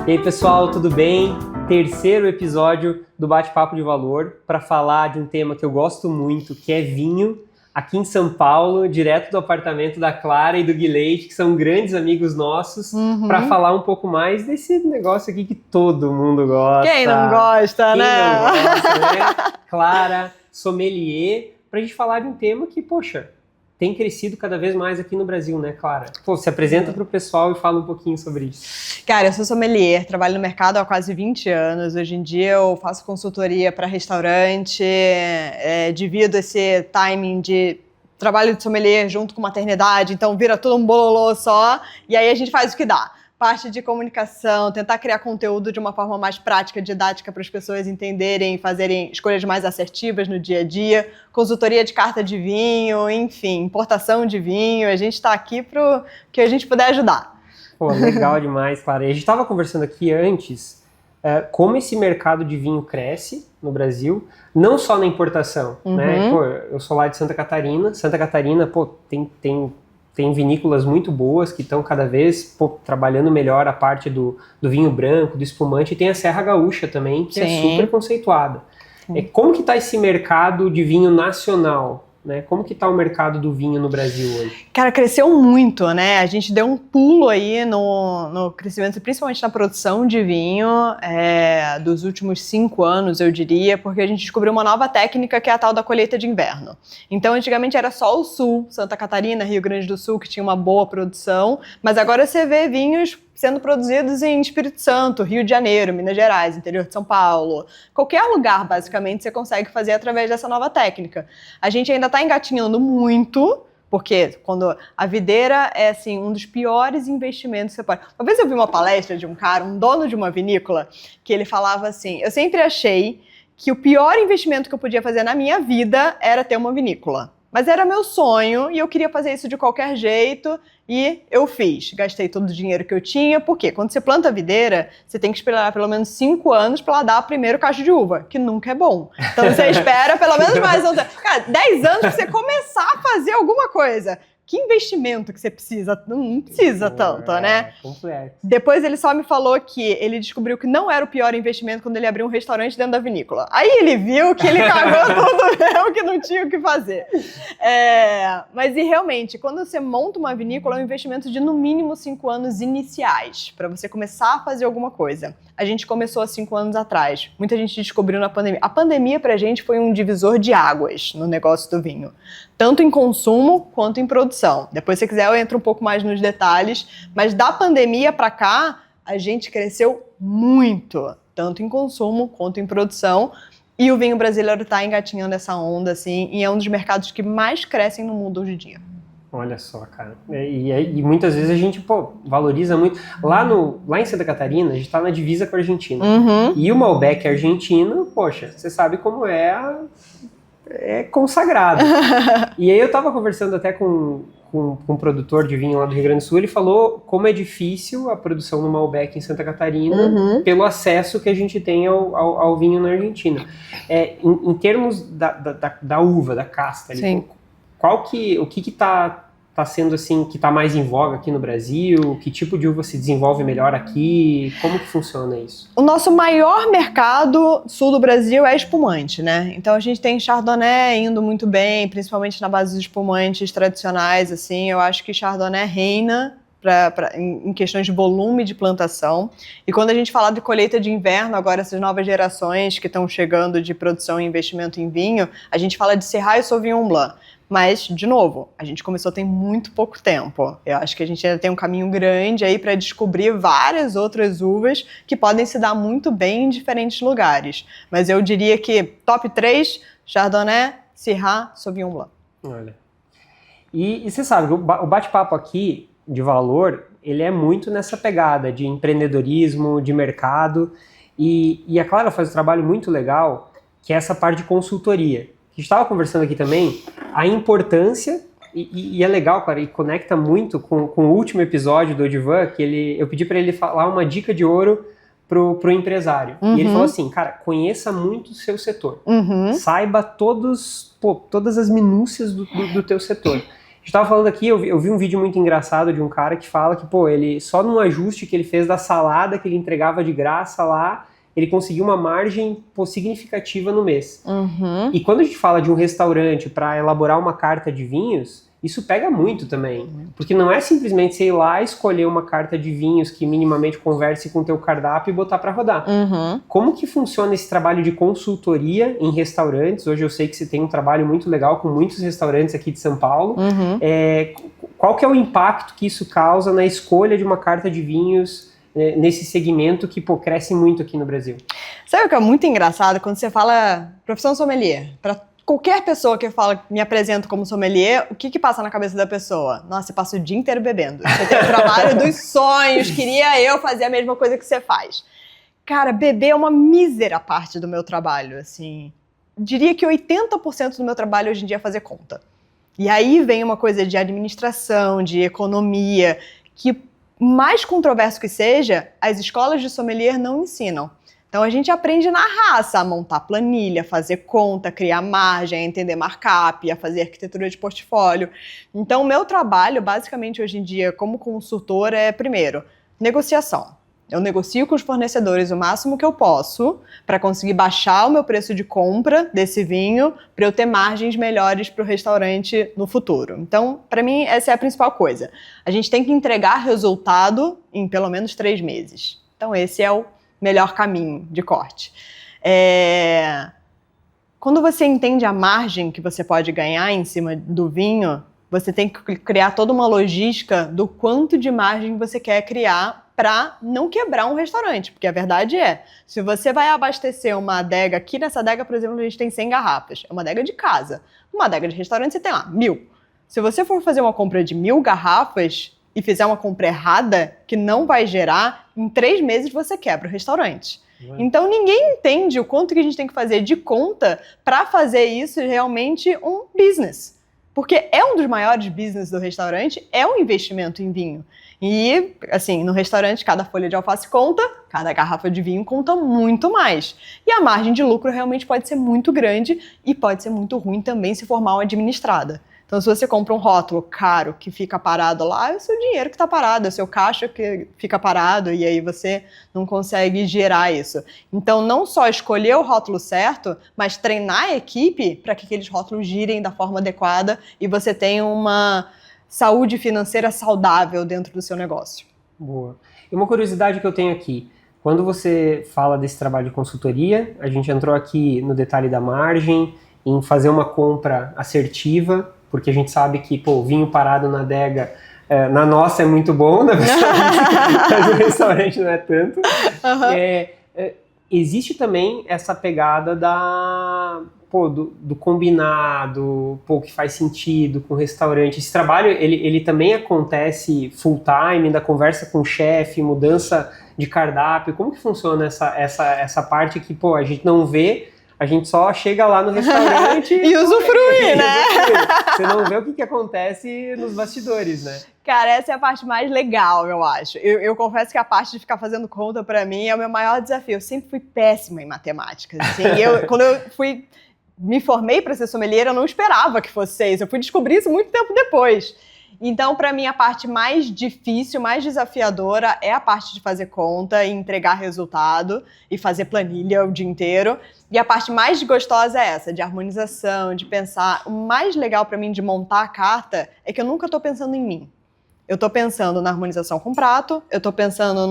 E aí, pessoal, tudo bem? Terceiro episódio do Bate-Papo de Valor para falar de um tema que eu gosto muito, que é vinho, aqui em São Paulo, direto do apartamento da Clara e do Guilherme, que são grandes amigos nossos, para falar um pouco mais desse negócio aqui que todo mundo gosta. Quem não gosta, né? Quem não gosta, né? Clara, sommelier, para a gente falar de um tema que, poxa, tem crescido cada vez mais aqui no Brasil, né, Clara? Pô, se apresenta para o pessoal e fala um pouquinho sobre isso. Cara, eu sou sommelier, trabalho no mercado há quase 20 anos. Hoje em dia eu faço consultoria para restaurante, divido esse timing de trabalho de sommelier junto com maternidade, então vira tudo um bololô só, e aí a gente faz o que dá. Parte de comunicação, tentar criar conteúdo de uma forma mais prática, didática, para as pessoas entenderem e fazerem escolhas mais assertivas no dia a dia, consultoria de carta de vinho, enfim, importação de vinho. A gente está aqui para o que a gente puder ajudar. Pô, legal demais, Clara. E a gente estava conversando aqui antes como esse mercado de vinho cresce no Brasil, não só na importação, né? Pô, eu sou lá de Santa Catarina. Santa Catarina, pô, tem vinícolas muito boas que estão cada vez trabalhando melhor a parte do vinho branco, do espumante, e tem a Serra Gaúcha também, que é super conceituada. Como que está esse mercado de vinho nacional? Né? Como que está o mercado do vinho no Brasil hoje? Cara, cresceu muito, né? A gente deu um pulo aí no crescimento, principalmente na produção de vinho, dos últimos 5 anos, eu diria, porque a gente descobriu uma nova técnica que é a tal da colheita de inverno. Então, antigamente era só o sul, Santa Catarina, Rio Grande do Sul, que tinha uma boa produção, mas agora você vê vinhos sendo produzidos em Espírito Santo, Rio de Janeiro, Minas Gerais, interior de São Paulo. Qualquer lugar, basicamente, você consegue fazer através dessa nova técnica. A gente ainda está engatinhando muito, porque quando a videira é assim, um dos piores investimentos que você pode... Uma vez eu vi uma palestra de um cara, um dono de uma vinícola, que ele falava assim: eu sempre achei que o pior investimento que eu podia fazer na minha vida era ter uma vinícola. Mas era meu sonho e eu queria fazer isso de qualquer jeito e eu fiz. Gastei todo o dinheiro que eu tinha, porque quando você planta a videira, você tem que esperar pelo menos 5 anos para ela dar o primeiro cacho de uva, que nunca é bom. Então você espera pelo menos mais... Cara, 10 anos para você começar a fazer alguma coisa. Que investimento que você precisa? Não precisa tanto, né? Complexo. Depois ele só me falou que ele descobriu que não era o pior investimento quando ele abriu um restaurante dentro da vinícola. Aí ele viu que ele cagou tudo mesmo, que não tinha o que fazer. Mas e realmente, quando você monta uma vinícola, é um investimento de no mínimo 5 anos iniciais, para você começar a fazer alguma coisa. A gente começou há 5 anos atrás. Muita gente descobriu na pandemia. A pandemia pra gente foi um divisor de águas no negócio do vinho. Tanto em consumo quanto em produção. Depois, se você quiser, eu entro um pouco mais nos detalhes. Mas da pandemia para cá, a gente cresceu muito. Tanto em consumo quanto em produção. E o vinho brasileiro está engatinhando essa onda, assim. E é um dos mercados que mais crescem no mundo hoje em dia. Olha só, cara. E muitas vezes a gente, valoriza muito. Lá em Santa Catarina, a gente tá na divisa com a Argentina. E o Malbec argentino, poxa, você sabe como é consagrado. E aí eu tava conversando até com um produtor de vinho lá do Rio Grande do Sul, ele falou como é difícil a produção no Malbec em Santa Catarina pelo acesso que a gente tem ao vinho na Argentina. Em termos da uva, da casta, ali, o que tá sendo assim, que tá mais em voga aqui no Brasil? Que tipo de uva se desenvolve melhor aqui? Como que funciona isso? O nosso maior mercado sul do Brasil é espumante, né? Então a gente tem Chardonnay indo muito bem, principalmente na base dos espumantes tradicionais, assim. Eu acho que Chardonnay reina em questões de volume de plantação. E quando a gente fala de colheita de inverno, agora essas novas gerações que estão chegando de produção e investimento em vinho, a gente fala de Syrah e Sauvignon Blanc. Mas, de novo, a gente começou tem muito pouco tempo. Eu acho que a gente ainda tem um caminho grande aí para descobrir várias outras uvas que podem se dar muito bem em diferentes lugares. Mas eu diria que top 3, Chardonnay, Syrah, Sauvignon Blanc. Olha. E você sabe, o bate-papo aqui de valor, ele é muito nessa pegada de empreendedorismo, de mercado. E a Clara faz um trabalho muito legal, que é essa parte de consultoria. A gente estava conversando aqui também, a importância, e é legal, cara, e conecta muito com o último episódio do Odivan, que eu pedi para ele falar uma dica de ouro pro empresário. E ele falou assim, cara, conheça muito o seu setor. Saiba todas as minúcias do teu setor. gente estava falando aqui, eu vi um vídeo muito engraçado de um cara que fala que, pô, ele só num ajuste que ele fez da salada que ele entregava de graça lá, ele conseguiu uma margem significativa no mês. E quando a gente fala de um restaurante para elaborar uma carta de vinhos, isso pega muito também. Porque não é simplesmente você ir lá escolher uma carta de vinhos que minimamente converse com o teu cardápio e botar para rodar. Como que funciona esse trabalho de consultoria em restaurantes? Hoje eu sei que você tem um trabalho muito legal com muitos restaurantes aqui de São Paulo. Qual que é o impacto que isso causa na escolha de uma carta de vinhos nesse segmento que, pô, cresce muito aqui no Brasil? Sabe o que é muito engraçado? Quando você fala profissão sommelier, para qualquer pessoa que fala, me apresento como sommelier, o que passa na cabeça da pessoa? Nossa, você passa o dia inteiro bebendo. Você tem o trabalho dos sonhos, queria eu fazer a mesma coisa que você faz. Cara, beber é uma mísera parte do meu trabalho, assim. Diria que 80% do meu trabalho hoje em dia é fazer conta. E aí vem uma coisa de administração, de economia, que mais controverso que seja, as escolas de sommelier não ensinam. Então a gente aprende na raça a montar planilha, fazer conta, criar margem, a entender markup, a fazer arquitetura de portfólio. Então o meu trabalho, basicamente hoje em dia como consultor, é primeiro, negociação. Eu negocio com os fornecedores o máximo que eu posso para conseguir baixar o meu preço de compra desse vinho para eu ter margens melhores para o restaurante no futuro. Então, para mim, essa é a principal coisa. A gente tem que entregar resultado em pelo menos 3 meses. Então, esse é o melhor caminho de corte. Quando você entende a margem que você pode ganhar em cima do vinho, você tem que criar toda uma logística do quanto de margem você quer criar para não quebrar um restaurante, porque a verdade é, se você vai abastecer uma adega, aqui nessa adega, por exemplo, a gente tem 100 garrafas, é uma adega de casa. Uma adega de restaurante você tem lá 1000. Se você for fazer uma compra de 1000 garrafas e fizer uma compra errada, que não vai gerar, em 3 meses você quebra o restaurante. Então ninguém entende o quanto que a gente tem que fazer de conta para fazer isso realmente um business. Porque é um dos maiores business do restaurante, é um investimento em vinho. E, assim, no restaurante, cada folha de alface conta, cada garrafa de vinho conta muito mais. E a margem de lucro realmente pode ser muito grande e pode ser muito ruim também se for mal administrada. Então, se você compra um rótulo caro que fica parado lá, é o seu dinheiro que está parado, é o seu caixa que fica parado e aí você não consegue gerar isso. Então, não só escolher o rótulo certo, mas treinar a equipe para que aqueles rótulos girem da forma adequada e você tenha uma saúde financeira saudável dentro do seu negócio. Boa. E uma curiosidade que eu tenho aqui, quando você fala desse trabalho de consultoria, a gente entrou aqui no detalhe da margem, em fazer uma compra assertiva, porque a gente sabe que, pô, vinho parado na adega, na nossa é muito bom, mas no restaurante não é tanto. Existe também essa pegada do combinado, que faz sentido com o restaurante. Esse trabalho, ele também acontece full time, da conversa com o chefe, mudança de cardápio. Como que funciona essa parte que, a gente não vê, a gente só chega lá no restaurante e usufrui, né? Você não vê o que acontece nos bastidores, né? Cara, essa é a parte mais legal, eu acho. Eu confesso que a parte de ficar fazendo conta, pra mim, é o meu maior desafio. Eu sempre fui péssima em matemática. Assim, quando eu me formei para ser sommelier, eu não esperava que fosse 6. Eu fui descobrir isso muito tempo depois. Então, para mim, a parte mais difícil, mais desafiadora é a parte de fazer conta e entregar resultado e fazer planilha o dia inteiro. E a parte mais gostosa é essa, de harmonização, de pensar. O mais legal para mim de montar a carta é que eu nunca estou pensando em mim. Eu estou pensando na harmonização com o prato, eu estou pensando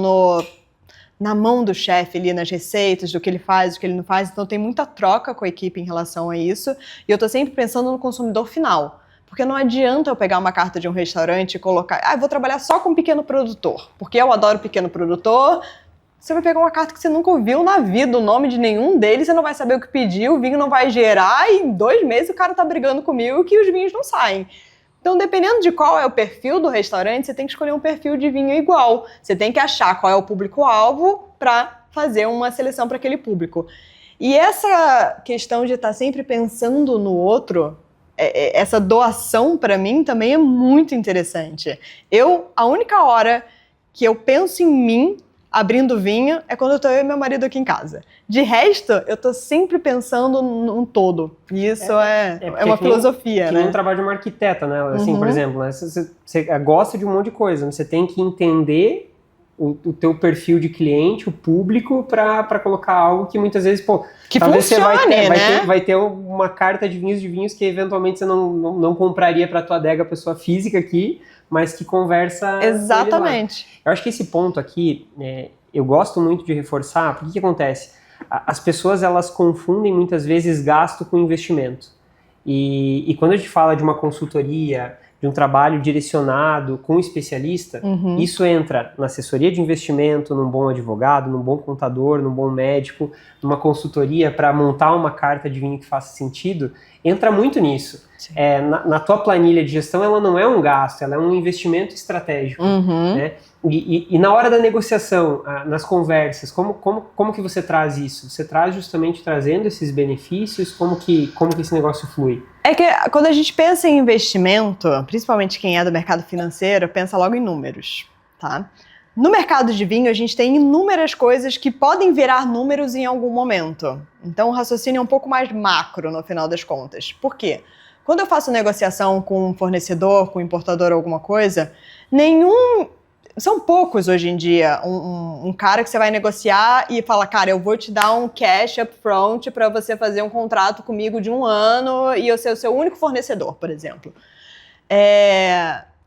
na mão do chefe ali, nas receitas, do que ele faz, do que ele não faz. Então tem muita troca com a equipe em relação a isso. E eu tô sempre pensando no consumidor final. Porque não adianta eu pegar uma carta de um restaurante e colocar, eu vou trabalhar só com pequeno produtor, porque eu adoro pequeno produtor. Você vai pegar uma carta que você nunca ouviu na vida, o nome de nenhum deles, você não vai saber o que pedir, o vinho não vai gerar, e em 2 meses o cara tá brigando comigo que os vinhos não saem. Então, dependendo de qual é o perfil do restaurante, você tem que escolher um perfil de vinho igual. Você tem que achar qual é o público-alvo para fazer uma seleção para aquele público. E essa questão de estar sempre pensando no outro, essa doação para mim também é muito interessante. A única hora que eu penso em mim abrindo vinho, é quando eu tô eu e meu marido aqui em casa. De resto, eu tô sempre pensando num todo. E isso é uma filosofia, que né? nem um trabalho de uma arquiteta, né? Assim, por exemplo, né? Você gosta de um monte de coisa, você tem que entender o teu perfil de cliente, o público, para colocar algo que muitas vezes, que talvez funcione, você vai ter uma carta de vinhos que eventualmente você não compraria para tua adega pessoa física aqui, mas que conversa. Exatamente. Eu acho que esse ponto aqui, eu gosto muito de reforçar, porque o que acontece? As pessoas, elas confundem muitas vezes gasto com investimento. E quando a gente fala de uma consultoria, de um trabalho direcionado com um especialista, isso entra na assessoria de investimento, num bom advogado, num bom contador, num bom médico, numa consultoria para montar uma carta de vinho que faça sentido, entra muito nisso. Na tua planilha de gestão, ela não é um gasto, ela é um investimento estratégico, né? E na hora da negociação, nas conversas, como que você traz isso? Você traz justamente trazendo esses benefícios? Como que esse negócio flui? É que quando a gente pensa em investimento, principalmente quem é do mercado financeiro, pensa logo em números, tá? No mercado de vinho, a gente tem inúmeras coisas que podem virar números em algum momento. Então, o raciocínio é um pouco mais macro no final das contas. Por quê? Quando eu faço negociação com um fornecedor, com um importador, alguma coisa, são poucos hoje em dia um cara que você vai negociar e fala, cara, eu vou te dar um cash upfront para você fazer um contrato comigo de 1 ano e eu ser o seu único fornecedor, por exemplo.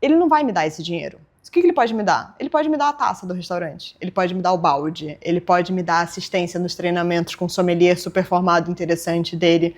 Ele não vai me dar esse dinheiro. O que ele pode me dar? Ele pode me dar a taça do restaurante, ele pode me dar o balde, ele pode me dar assistência nos treinamentos com sommelier super formado, interessante dele.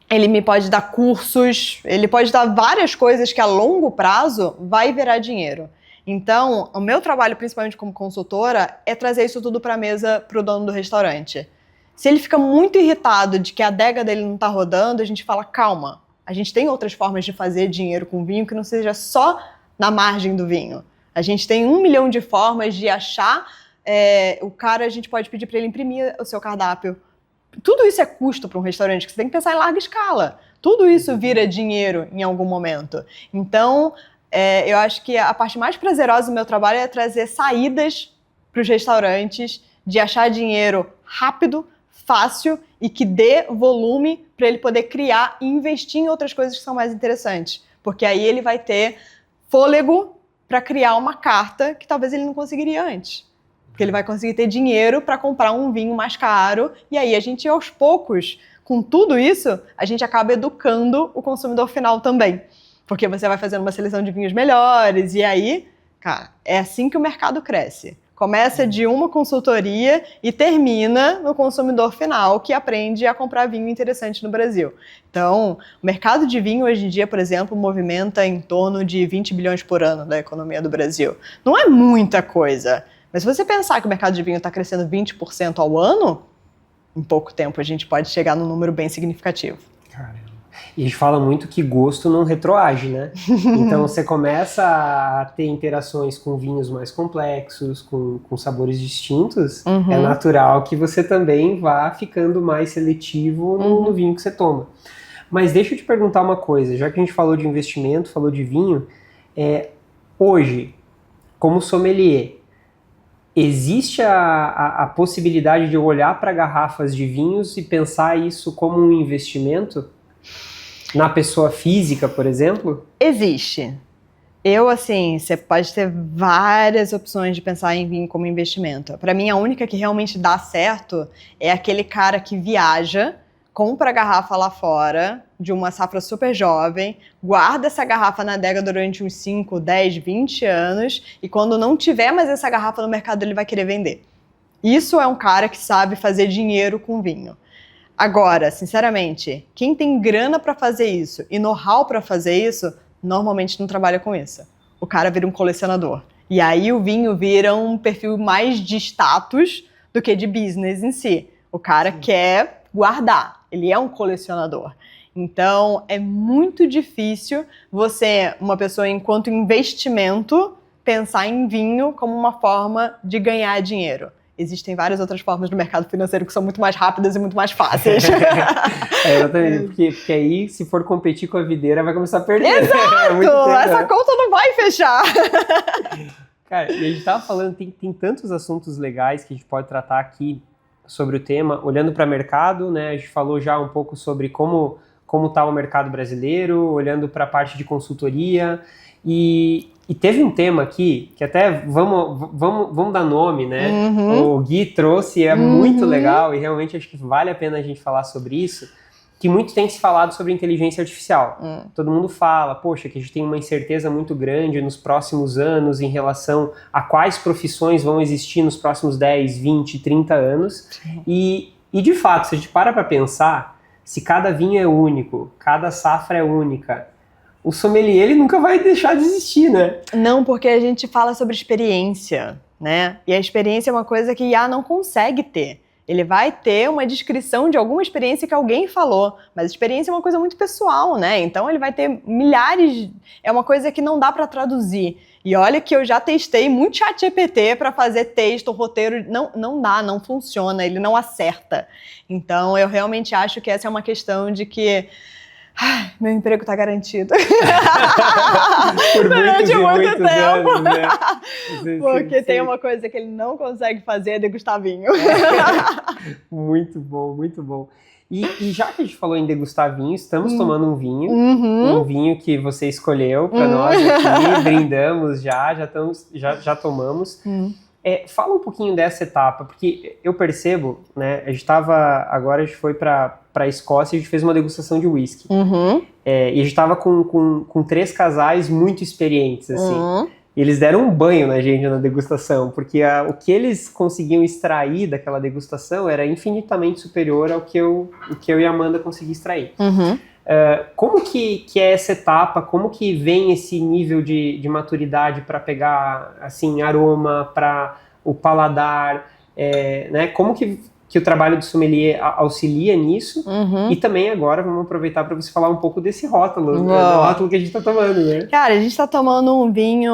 Ele me pode dar cursos, ele pode dar várias coisas que a longo prazo vai virar dinheiro. Então, o meu trabalho, principalmente como consultora, é trazer isso tudo para a mesa para o dono do restaurante. Se ele fica muito irritado de que a adega dele não está rodando, a gente fala, calma, a gente tem outras formas de fazer dinheiro com vinho que não seja só na margem do vinho. A gente tem 1 milhão de formas de achar o cara, a gente pode pedir para ele imprimir o seu cardápio. Tudo isso é custo para um restaurante, que você tem que pensar em larga escala. Tudo isso vira dinheiro em algum momento. Então, eu acho que a parte mais prazerosa do meu trabalho é trazer saídas para os restaurantes, de achar dinheiro rápido, fácil e que dê volume para ele poder criar e investir em outras coisas que são mais interessantes. Porque aí ele vai ter fôlego para criar uma carta que talvez ele não conseguiria antes. Porque ele vai conseguir ter dinheiro para comprar um vinho mais caro e aí a gente, aos poucos, com tudo isso, a gente acaba educando o consumidor final também. Porque você vai fazendo uma seleção de vinhos melhores e aí, cara, é assim que o mercado cresce. Começa de uma consultoria e termina no consumidor final que aprende a comprar vinho interessante no Brasil. Então, o mercado de vinho hoje em dia, por exemplo, movimenta em torno de 20 bilhões por ano da economia do Brasil. Não é muita coisa, mas se você pensar que o mercado de vinho está crescendo 20% ao ano, em pouco tempo a gente pode chegar num número bem significativo. Caramba. E a gente fala muito que gosto não retroage, né? Então você começa a ter interações com vinhos mais complexos, com sabores distintos, é natural que você também vá ficando mais seletivo no vinho que você toma. Mas deixa eu te perguntar uma coisa, já que a gente falou de investimento, falou de vinho, hoje, como sommelier, existe a possibilidade de eu olhar para garrafas de vinhos e pensar isso como um investimento? Na pessoa física, por exemplo? Existe. Você pode ter várias opções de pensar em vinho como investimento. Para mim, a única que realmente dá certo é aquele cara que viaja, compra a garrafa lá fora, de uma safra super jovem, guarda essa garrafa na adega durante uns 5, 10, 20 anos, e quando não tiver mais essa garrafa no mercado, ele vai querer vender. Isso é um cara que sabe fazer dinheiro com vinho. Agora, sinceramente, quem tem grana para fazer isso e know-how para fazer isso, normalmente não trabalha com isso. O cara vira um colecionador. E aí o vinho vira um perfil mais de status do que de business em si. O cara quer guardar, ele é um colecionador. Então, é muito difícil você, uma pessoa enquanto investimento, pensar em vinho como uma forma de ganhar dinheiro. Existem várias outras formas no mercado financeiro que são muito mais rápidas e muito mais fáceis. Exatamente, porque aí, se for competir com a videira, vai começar a perder. Exato! Essa conta não vai fechar. Cara, e a gente tava falando, tem tantos assuntos legais que a gente pode tratar aqui sobre o tema, olhando para o mercado, né? A gente falou já um pouco sobre como está o mercado brasileiro, olhando para a parte de consultoria, e teve um tema aqui, que até vamos dar nome, né? O Gui trouxe, é muito legal, e realmente acho que vale a pena a gente falar sobre isso, que muito tem se falado sobre inteligência artificial. Todo mundo fala, poxa, que a gente tem uma incerteza muito grande nos próximos anos em relação a quais profissões vão existir nos próximos 10, 20, 30 anos. E de fato, se a gente para pensar, se cada vinho é único, cada safra é única, o sommelier ele nunca vai deixar de existir, né? Não, porque a gente fala sobre experiência, né? E a experiência é uma coisa que IA não consegue ter. Ele vai ter uma descrição de alguma experiência que alguém falou, mas experiência é uma coisa muito pessoal, né? Então ele vai ter milhares, é uma coisa que não dá para traduzir. E olha que eu já testei muito ChatGPT para fazer texto, roteiro, não dá, não funciona, ele não acerta. Então eu realmente acho que essa é uma questão de que meu emprego tá garantido. Durante muito tempo. Anos, né? Porque tem uma coisa que ele não consegue fazer, é degustar vinho. Muito bom, muito bom. E já que a gente falou em degustar vinho, estamos tomando um vinho. Um vinho que você escolheu para nós aqui, brindamos já tomamos. Fala um pouquinho dessa etapa, porque eu percebo, né, agora a gente foi para a Escócia e a gente fez uma degustação de whisky. E a gente estava com 3 casais muito experientes, assim. E eles deram um banho na gente na degustação, porque o que eles conseguiam extrair daquela degustação era infinitamente superior ao que eu e a Amanda conseguimos extrair. Como que é essa etapa? Como que vem esse nível de maturidade para pegar assim, aroma, para o paladar? Né? Como que o trabalho do sommelier auxilia nisso? E também agora vamos aproveitar para você falar um pouco desse rótulo, do rótulo que a gente está tomando, né? Cara, a gente está tomando um vinho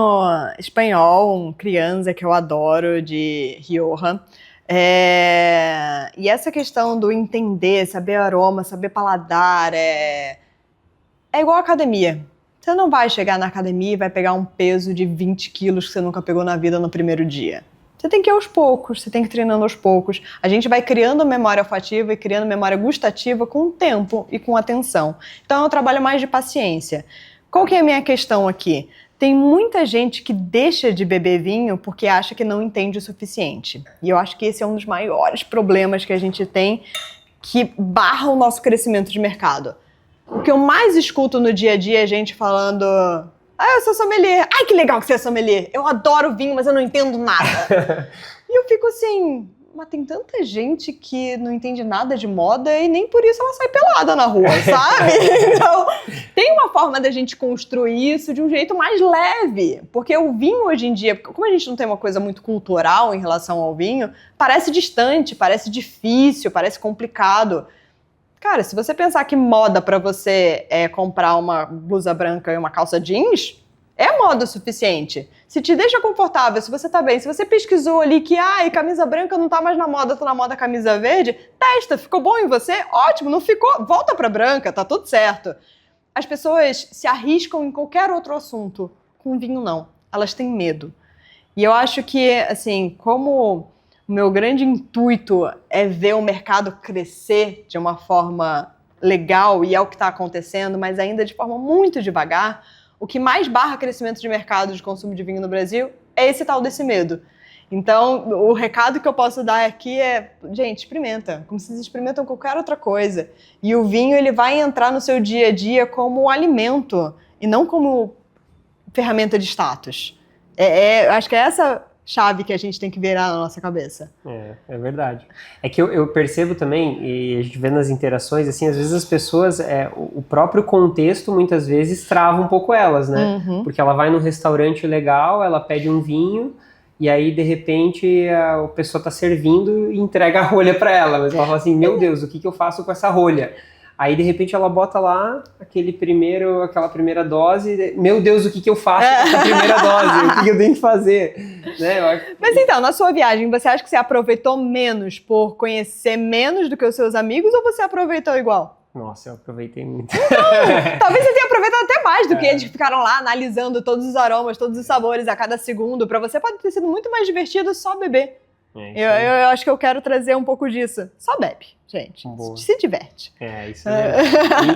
espanhol, um Crianza, que eu adoro, de Rioja. E essa questão do entender, saber aroma, saber paladar, é igual academia. Você não vai chegar na academia e vai pegar um peso de 20 quilos que você nunca pegou na vida no primeiro dia. Você tem que ir aos poucos, você tem que ir treinando aos poucos. A gente vai criando memória olfativa e criando memória gustativa com o tempo e com atenção. Então eu trabalho mais de paciência. Qual que é a minha questão aqui? Tem muita gente que deixa de beber vinho porque acha que não entende o suficiente. E eu acho que esse é um dos maiores problemas que a gente tem que barra o nosso crescimento de mercado. O que eu mais escuto no dia a dia é gente falando: eu sou sommelier. Ai, que legal que você é sommelier. Eu adoro vinho, mas eu não entendo nada. E eu fico assim, mas tem tanta gente que não entende nada de moda e nem por isso ela sai pelada na rua, sabe? Então, tem uma forma da gente construir isso de um jeito mais leve. Porque o vinho hoje em dia, como a gente não tem uma coisa muito cultural em relação ao vinho, parece distante, parece difícil, parece complicado. Cara, se você pensar que moda pra você é comprar uma blusa branca e uma calça jeans, é moda o suficiente. Se te deixa confortável, se você tá bem, se você pesquisou ali que camisa branca não tá mais na moda, tá na moda camisa verde, testa, ficou bom em você? Ótimo, não ficou? Volta pra branca, tá tudo certo. As pessoas se arriscam em qualquer outro assunto. Com vinho, não. Elas têm medo. E eu acho que, assim, como o meu grande intuito é ver o mercado crescer de uma forma legal, e é o que está acontecendo, mas ainda de forma muito devagar, o que mais barra crescimento de mercado de consumo de vinho no Brasil é esse tal desse medo. Então, o recado que eu posso dar aqui é, gente, experimenta, como vocês experimentam qualquer outra coisa. E o vinho, ele vai entrar no seu dia a dia como alimento, e não como ferramenta de status. Acho que é essa chave que a gente tem que virar na nossa cabeça. É verdade. É que eu percebo também, e a gente vê nas interações, assim, às vezes as pessoas, o próprio contexto, muitas vezes, trava um pouco elas, né? Porque ela vai num restaurante legal, ela pede um vinho, e aí, de repente, a pessoa tá servindo e entrega a rolha para ela, mas ela fala assim, meu Deus, o que eu faço com essa rolha? Aí, de repente, ela bota lá aquela primeira dose. Meu Deus, o que eu faço com essa primeira dose? O que eu tenho que fazer? Né? Mas então, na sua viagem, você acha que você aproveitou menos por conhecer menos do que os seus amigos ou você aproveitou igual? Nossa, eu aproveitei muito. Talvez você tenha aproveitado até mais do que eles que ficaram lá analisando todos os aromas, todos os sabores a cada segundo. Pra você pode ter sido muito mais divertido só beber. Eu acho que eu quero trazer um pouco disso. Só bebe, gente. Boa. Se diverte. Isso é.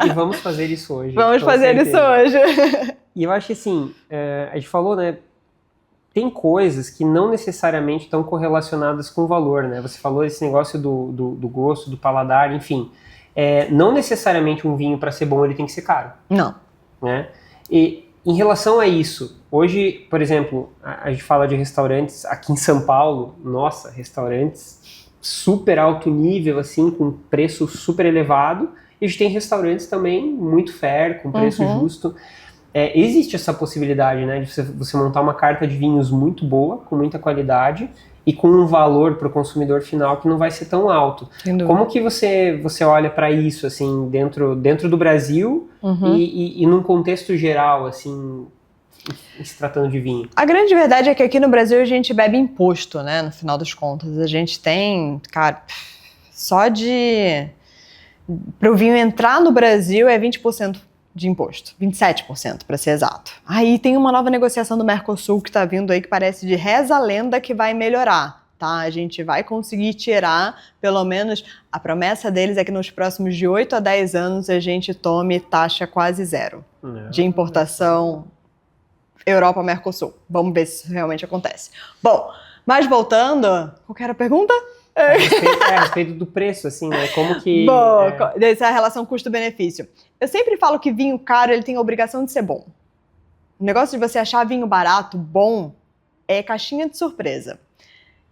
E vamos fazer isso hoje. Vamos fazer isso hoje. E eu acho que assim, a gente falou, né? Tem coisas que não necessariamente estão correlacionadas com o valor, né? Você falou esse negócio do gosto, do paladar, enfim. Não necessariamente um vinho, para ser bom, ele tem que ser caro. Não. Né? E em relação a isso, hoje, por exemplo, a gente fala de restaurantes aqui em São Paulo, nossa, restaurantes super alto nível, assim, com preço super elevado, e a gente tem restaurantes também muito fair, com preço justo. Existe essa possibilidade, né, de você montar uma carta de vinhos muito boa, com muita qualidade, e com um valor para o consumidor final que não vai ser tão alto. Como que você olha para isso, assim, dentro do Brasil e num contexto geral, assim, se tratando de vinho? A grande verdade é que aqui no Brasil a gente bebe imposto, né, no final das contas. A gente tem, cara, só para o vinho entrar no Brasil é 20% de imposto, 27% para ser exato. Aí tem uma nova negociação do Mercosul que está vindo aí que parece de reza a lenda que vai melhorar, tá? A gente vai conseguir tirar, pelo menos, a promessa deles é que nos próximos de 8 a 10 anos a gente tome taxa quase zero de importação Europa-Mercosul. Vamos ver se isso realmente acontece. Bom, mas voltando, qual que era a pergunta? A respeito do preço, assim, né? Como que... Bom, dessa relação custo-benefício. Eu sempre falo que vinho caro, ele tem a obrigação de ser bom. O negócio de você achar vinho barato, bom, é caixinha de surpresa.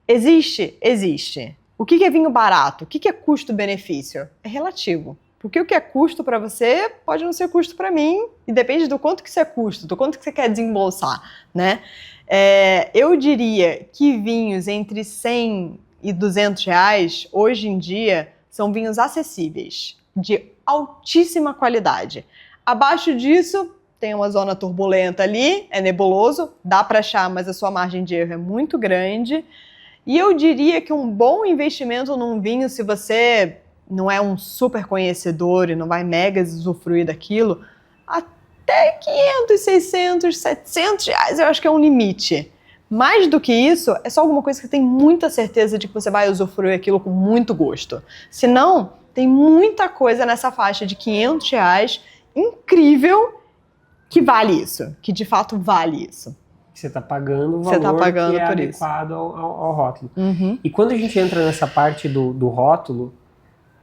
Existe? Existe. O que é vinho barato? O que é custo-benefício? É relativo. Porque o que é custo para você pode não ser custo para mim, e depende do quanto que isso é custo, do quanto que você quer desembolsar, né? Eu diria que vinhos entre 100 e 200 reais, hoje em dia, são vinhos acessíveis, de altíssima qualidade. Abaixo disso, tem uma zona turbulenta ali, é nebuloso, dá para achar, mas a sua margem de erro é muito grande. E eu diria que um bom investimento num vinho, se você não é um super conhecedor e não vai mega usufruir daquilo, até 500, 600, 700 reais eu acho que é um limite. Mais do que isso, é só alguma coisa que você tem muita certeza de que você vai usufruir aquilo com muito gosto. Se não, tem muita coisa nessa faixa de 500 reais, incrível, que vale isso, que de fato vale isso. Você está pagando o valor que é adequado ao rótulo. E quando a gente entra nessa parte do rótulo,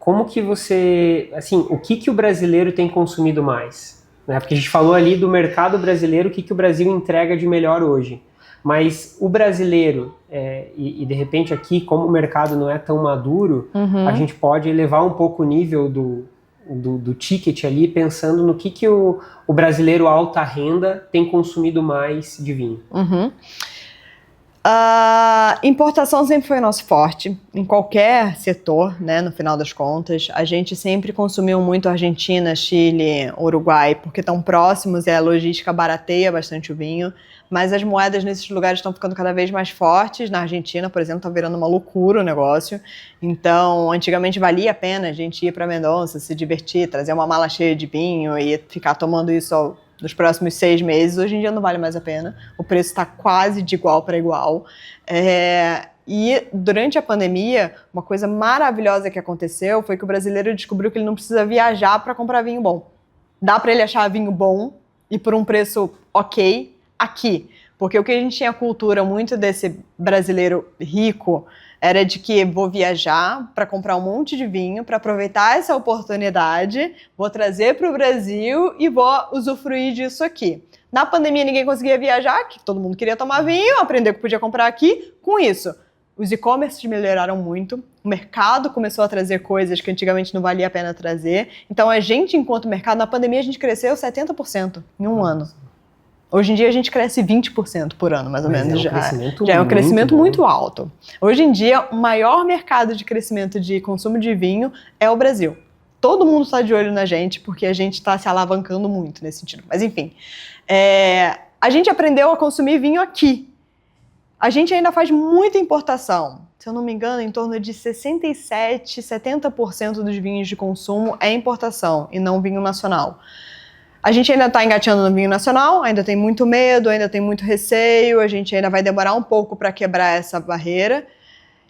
como que você, assim, o que o brasileiro tem consumido mais? Né? Porque a gente falou ali do mercado brasileiro, o que o Brasil entrega de melhor hoje. Mas o brasileiro, e de repente aqui, como o mercado não é tão maduro, a gente pode elevar um pouco o nível do ticket ali, pensando no que o brasileiro alta renda tem consumido mais de vinho. Importação sempre foi o nosso forte, em qualquer setor, né, no final das contas. A gente sempre consumiu muito Argentina, Chile, Uruguai, porque estão próximos e a logística barateia bastante o vinho. Mas as moedas nesses lugares estão ficando cada vez mais fortes. Na Argentina, por exemplo, está virando uma loucura o negócio. Então, antigamente valia a pena a gente ir para Mendonça, se divertir, trazer uma mala cheia de vinho e ficar tomando isso nos próximos 6 meses. Hoje em dia não vale mais a pena. O preço está quase de igual para igual. E durante a pandemia, uma coisa maravilhosa que aconteceu foi que o brasileiro descobriu que ele não precisa viajar para comprar vinho bom. Dá para ele achar vinho bom e por um preço ok aqui. Porque o que a gente tinha cultura muito desse brasileiro rico era de que vou viajar para comprar um monte de vinho, para aproveitar essa oportunidade, vou trazer para o Brasil e vou usufruir disso aqui. Na pandemia ninguém conseguia viajar, que todo mundo queria tomar vinho, aprender que podia comprar aqui. Com isso, os e-commerces melhoraram muito, o mercado começou a trazer coisas que antigamente não valia a pena trazer. Então a gente, enquanto mercado, na pandemia a gente cresceu 70% em um ano. Hoje em dia a gente cresce 20% por ano, mais ou menos. Já é um crescimento muito alto. Hoje em dia, o maior mercado de crescimento de consumo de vinho é o Brasil. Todo mundo está de olho na gente, porque a gente está se alavancando muito nesse sentido. Mas enfim, a gente aprendeu a consumir vinho aqui. A gente ainda faz muita importação. se eu não me engano, em torno de 67%, 70% dos vinhos de consumo é importação e não vinho nacional. A gente ainda está engateando no vinho nacional, ainda tem muito medo, ainda tem muito receio, a gente ainda vai demorar um pouco para quebrar essa barreira.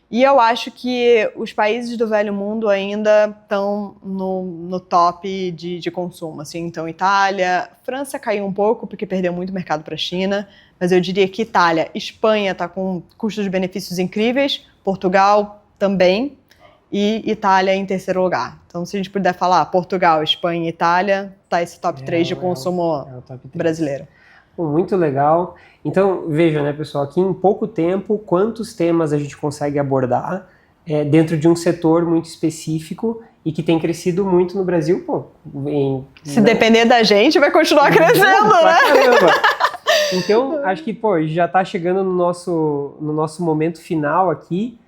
E eu acho que os países do velho mundo ainda estão no top de consumo. Assim. Então, Itália, França caiu um pouco porque perdeu muito mercado para a China, mas eu diria que Itália, Espanha está com custos de benefícios incríveis, Portugal também, e Itália em terceiro lugar. Então, se a gente puder falar Portugal, Espanha e Itália, tá esse top 3 de consumo top 3. Brasileiro. Muito legal. Então, veja, né, pessoal, aqui em pouco tempo, quantos temas a gente consegue abordar dentro de um setor muito específico e que tem crescido muito no Brasil, pô. Se depender da gente, vai continuar crescendo, né? Caramba. Então, acho que, pô, já está chegando no nosso momento final aqui.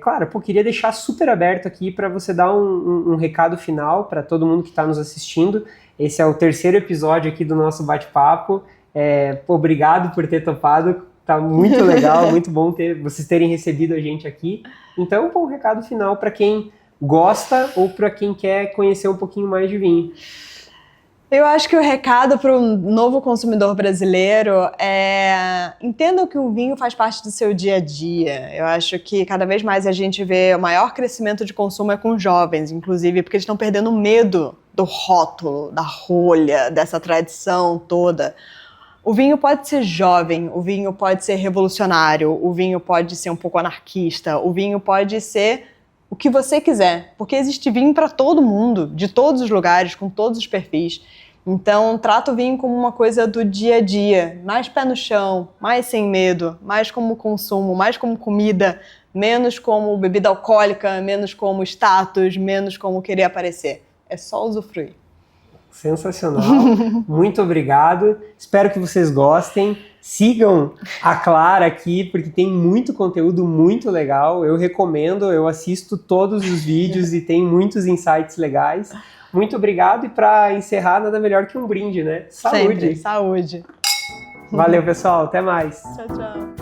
Claro, pô, queria deixar super aberto aqui para você dar um recado final para todo mundo que está nos assistindo. Esse é o 3º episódio aqui do nosso bate-papo. Pô, obrigado por ter topado, tá muito legal, muito bom vocês terem recebido a gente aqui. Então, pô, um recado final para quem gosta ou para quem quer conhecer um pouquinho mais de vinho. Eu acho que o recado para o novo consumidor brasileiro entendam que o vinho faz parte do seu dia a dia. Eu acho que cada vez mais a gente vê o maior crescimento de consumo com jovens, inclusive, porque eles estão perdendo medo do rótulo, da rolha, dessa tradição toda. O vinho pode ser jovem, o vinho pode ser revolucionário, o vinho pode ser um pouco anarquista, o vinho pode ser o que você quiser, porque existe vinho para todo mundo, de todos os lugares, com todos os perfis. Então, trata o vinho como uma coisa do dia a dia, mais pé no chão, mais sem medo, mais como consumo, mais como comida, menos como bebida alcoólica, menos como status, menos como querer aparecer. É só usufruir. Sensacional, muito obrigado, espero que vocês gostem, sigam a Clara aqui, porque tem muito conteúdo muito legal, eu recomendo, eu assisto todos os vídeos e tem muitos insights legais, muito obrigado e para encerrar nada melhor que um brinde, né? Saúde! Sempre, saúde! Valeu pessoal, até mais! Tchau, tchau!